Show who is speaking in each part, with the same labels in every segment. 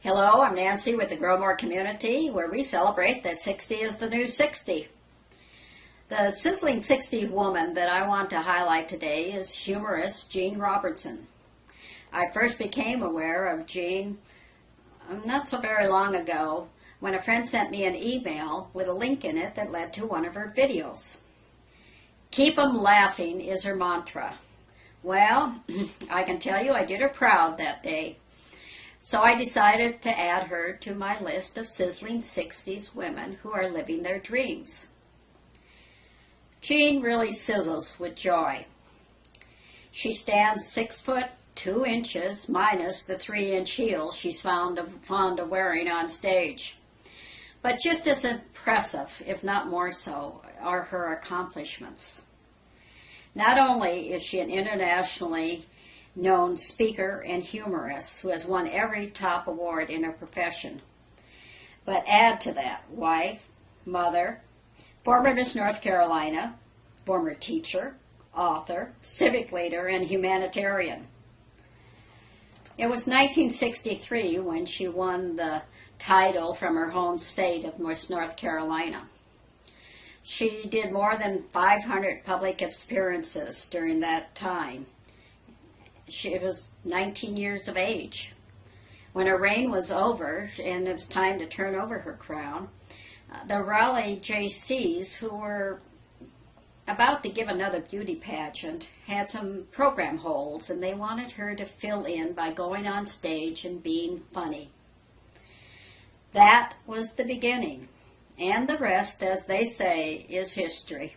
Speaker 1: Hello, I'm Nancy with the Grow More community, where we celebrate that 60 is the new 60. The sizzling 60 woman that I want to highlight today is humorist Jean Robertson. I first became aware of Jean not so very long ago when a friend sent me an email with a link in it that led to one of her videos. Keep 'em laughing is her mantra. Well, I can tell you I did her proud that day. So I decided to add her to my list of sizzling 60s women who are living their dreams. Jean really sizzles with joy. She stands 6'2" minus the 3-inch heels she's fond of wearing on stage. But just as impressive, if not more so, are her accomplishments. Not only is she an internationally known speaker and humorist who has won every top award in her profession, but add to that wife, mother, former Miss North Carolina, former teacher, author, civic leader, and humanitarian. It was 1963 when she won the title from her home state of Miss North Carolina. She did more than 500 public appearances during that time. She was 19 years of age. When her reign was over and it was time to turn over her crown, the Raleigh JCs, who were about to give another beauty pageant, had some program holes, and they wanted her to fill in by going on stage and being funny. That was the beginning, and the rest, as they say, is history.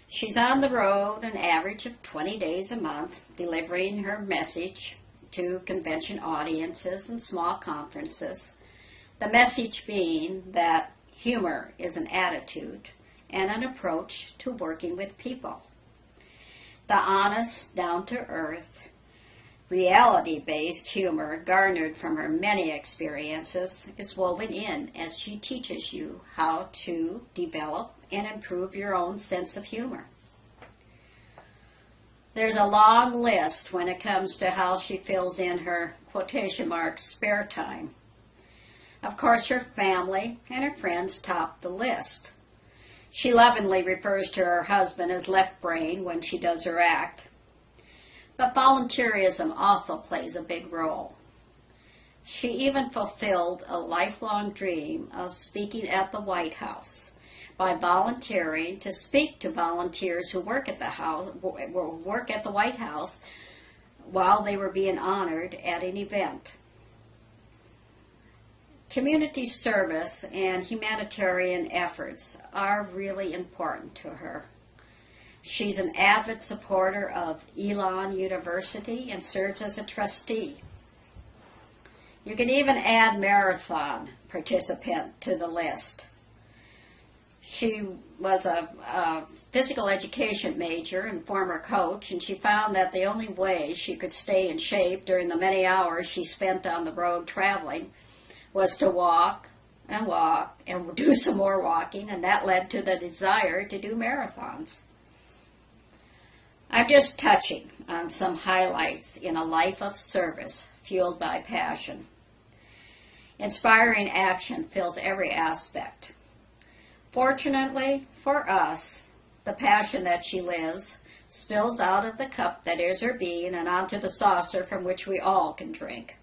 Speaker 1: She's on the road an average of 20 days a month, delivering her message to convention audiences and small conferences. The message being that humor is an attitude and an approach to working with people. The honest, down-to-earth, reality-based humor garnered from her many experiences is woven in as she teaches you how to develop and improve your own sense of humor. There's a long list when it comes to how she fills in her quotation marks spare time. Of course, her family and her friends top the list. She lovingly refers to her husband as left brain when she does her act. But volunteerism also plays a big role. She even fulfilled a lifelong dream of speaking at the White House by volunteering to speak to volunteers who work at the White House while they were being honored at an event. Community service and humanitarian efforts are really important to her. She's an avid supporter of Elon University and serves as a trustee. You can even add marathon participant to the list. She was a physical education major and former coach, and she found that the only way she could stay in shape during the many hours she spent on the road traveling was to walk and do some more walking, and that led to the desire to do marathons. I'm just touching on some highlights in a life of service fueled by passion. Inspiring action fills every aspect. Fortunately for us, the passion that she lives spills out of the cup that is her being and onto the saucer from which we all can drink.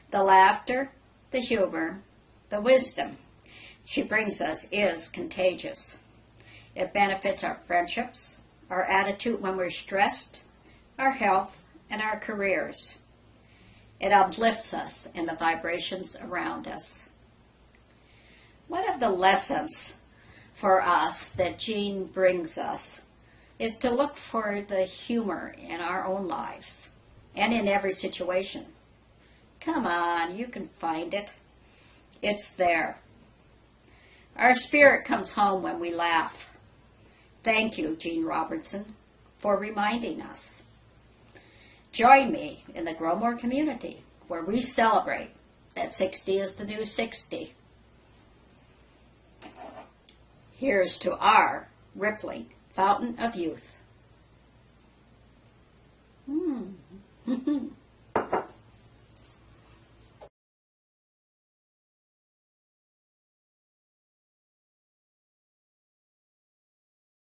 Speaker 1: The laughter, the humor, the wisdom she brings us is contagious. It benefits our friendships, our attitude when we're stressed, our health, and our careers. It uplifts us in the vibrations around us. One of the lessons for us that Jean brings us is to look for the humor in our own lives and in every situation. Come on, you can find it. It's there. Our spirit comes home when we laugh. Thank you, Jean Robertson, for reminding us. Join me in the Grow More community, where we celebrate that 60 is the new 60. Here's to our rippling fountain of youth.